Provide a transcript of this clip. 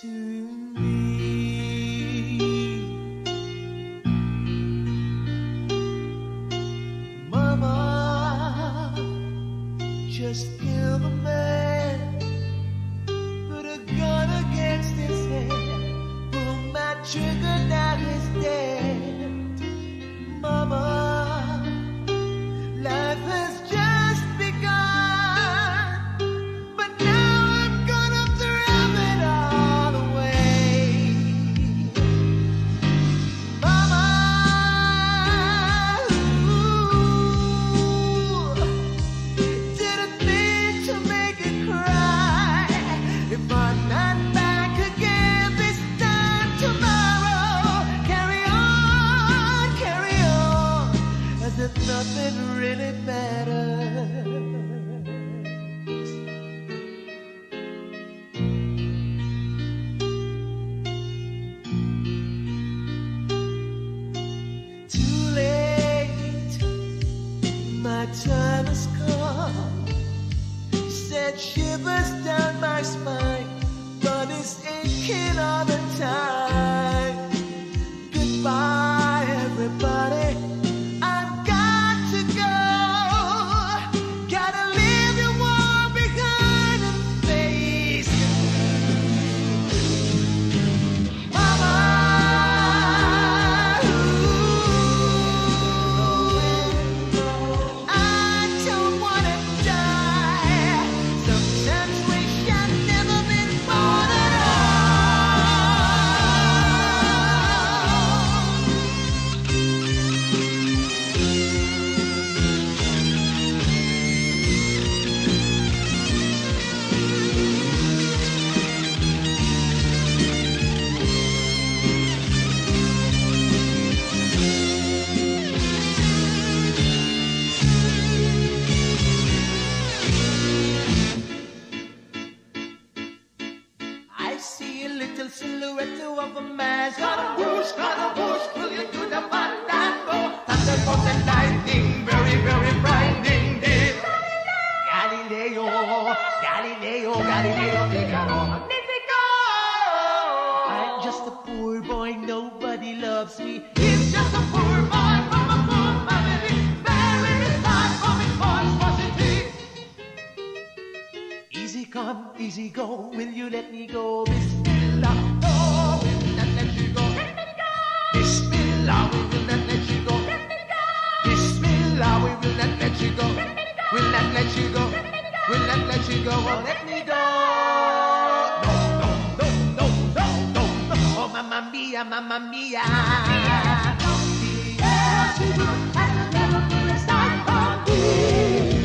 to me. Mama, just kill the man, put a gun against his head, pull my trigger, now he's dead. Mama, life has just begun, but now I'm gonna throw it all away. Mama, ooh, didn't mean to make it cry. If I'm not back again this time tomorrow, carry on, as if nothing really matters. Too late, my time has come. Sent shivers down my spine, but it's aching all the time. Goodbye, everybody. I've got to go. Gotta leave your war behind and face you. Mama, ooh, I don't wanna die. Sometimes wish I'd never been born at I see a little silhouette of a man. Scaramouche, will you do the fandango? Thunderbolt and lightning, very, very frightening. Galileo, Galileo, Galileo Figaro. Magnifico! I'm just a poor boy, nobody loves me. He's just a poor boy from a poor family, very far from monstrosity. Easy come, easy go, will you let me go? Bismillah, no, we will not let you go. Let me go! Bismillah, we will not let you go. Let me go! Bismillah, we will not let you go. Let me go! We'll not let you go. We'll not let you go. Oh, let me go. No, no, no, no, no, no, no. Oh, mamma mia, mamma mia. Yes, we will, and the devil will start for me.